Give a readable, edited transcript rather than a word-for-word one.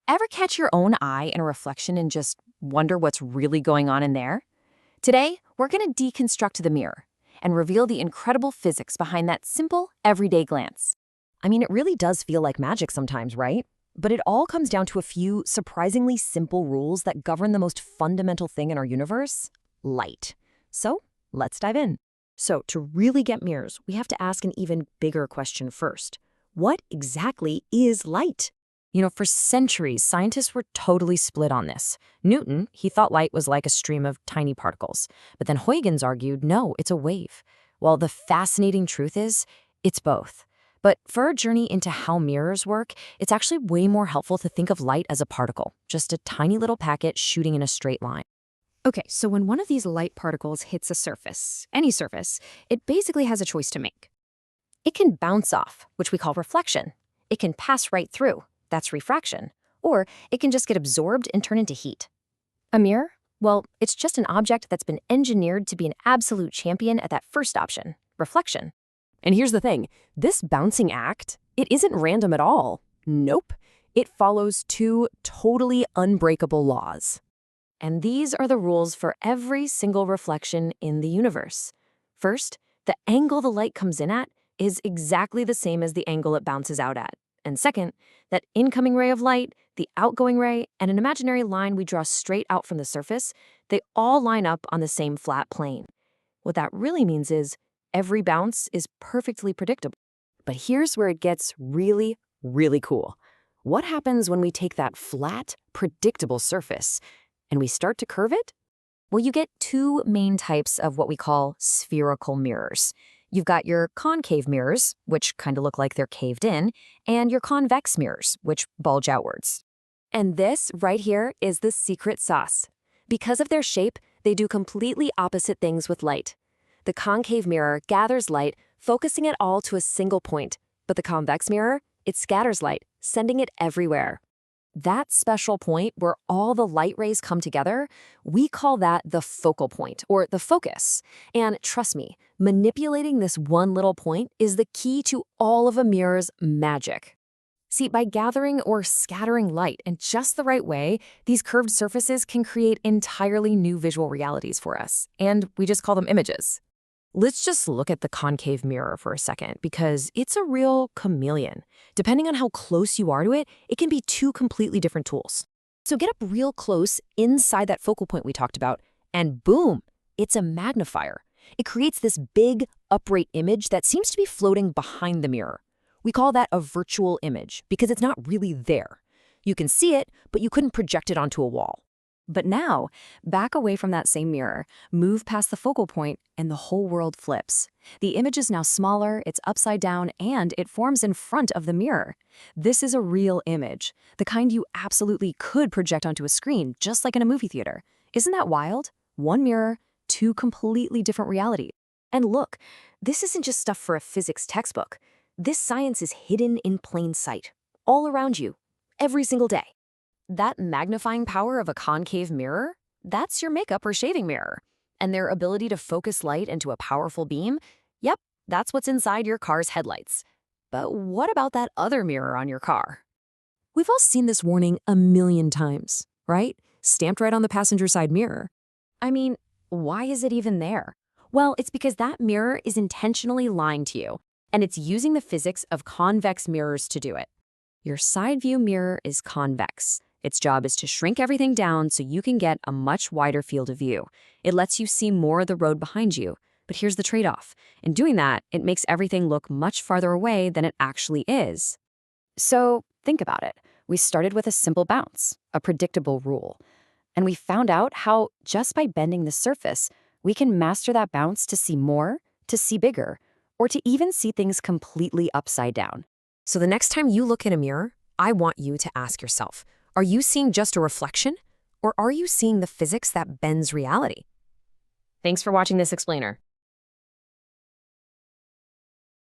Ever catch your own eye in a reflection and just wonder what's really going on in there? Today, we're going to deconstruct the mirror and reveal the incredible physics behind that simple, everyday glance. I mean, it really does feel like magic sometimes, right? But it all comes down to a few surprisingly simple rules that govern the most fundamental thing in our universe: light. So, let's dive in. So, to really get mirrors, we have to ask an even bigger question first. What exactly is light? For centuries, scientists were totally split on this. Newton, he thought light was like a stream of tiny particles. But then Huygens argued, no, it's a wave. Well, the fascinating truth is, it's both. But for our journey into how mirrors work, it's actually way more helpful to think of light as a particle, just a tiny little packet shooting in a straight line. Okay, so when one of these light particles hits a surface, any surface, it basically has a choice to make. It can bounce off, which we call reflection. It can pass right through. That's refraction. Or it can just get absorbed and turn into heat. A mirror? Well, it's just an object that's been engineered to be an absolute champion at that first option, reflection. And here's the thing, this bouncing act, it isn't random at all. Nope. It follows two totally unbreakable laws. And these are the rules for every single reflection in the universe. First, the angle the light comes in at is exactly the same as the angle it bounces out at. And second, that incoming ray of light, the outgoing ray, and an imaginary line we draw straight out from the surface, they all line up on the same flat plane. What that really means is every bounce is perfectly predictable. But here's where it gets really, really cool. What happens when we take that flat, predictable surface and we start to curve it? Well, you get two main types of what we call spherical mirrors. You've got your concave mirrors, which kind of look like they're caved in, and your convex mirrors, which bulge outwards. And this right here is the secret sauce. Because of their shape, they do completely opposite things with light. The concave mirror gathers light, focusing it all to a single point, but the convex mirror, it scatters light, sending it everywhere. That special point where all the light rays come together, we call that the focal point, or the focus. And trust me, manipulating this one little point is the key to all of a mirror's magic. See, by gathering or scattering light in just the right way, these curved surfaces can create entirely new visual realities for us, and we just call them images. Let's just look at the concave mirror for a second, because it's a real chameleon. Depending on how close you are to it, it can be two completely different tools. So get up real close inside that focal point we talked about, and boom, it's a magnifier. It creates this big, upright image that seems to be floating behind the mirror. We call that a virtual image because it's not really there. You can see it, but you couldn't project it onto a wall. But now, back away from that same mirror, move past the focal point, and the whole world flips. The image is now smaller, it's upside down, and it forms in front of the mirror. This is a real image, the kind you absolutely could project onto a screen, just like in a movie theater. Isn't that wild? One mirror, two completely different realities. And look, this isn't just stuff for a physics textbook. This science is hidden in plain sight, all around you, every single day. That magnifying power of a concave mirror, that's your makeup or shaving mirror. And their ability to focus light into a powerful beam, yep, that's what's inside your car's headlights. But what about that other mirror on your car? We've all seen this warning a million times, right? Stamped right on the passenger side mirror. I mean, why is it even there? Well, it's because that mirror is intentionally lying to you, and it's using the physics of convex mirrors to do it. Your side view mirror is convex. Its job is to shrink everything down so you can get a much wider field of view. It lets you see more of the road behind you. But here's the trade-off. In doing that, it makes everything look much farther away than it actually is. So think about it. We started with a simple bounce, a predictable rule. And we found out how, just by bending the surface, we can master that bounce to see more, to see bigger, or to even see things completely upside down. So the next time you look in a mirror, I want you to ask yourself, are you seeing just a reflection, or are you seeing the physics that bends reality? Thanks for watching this explainer.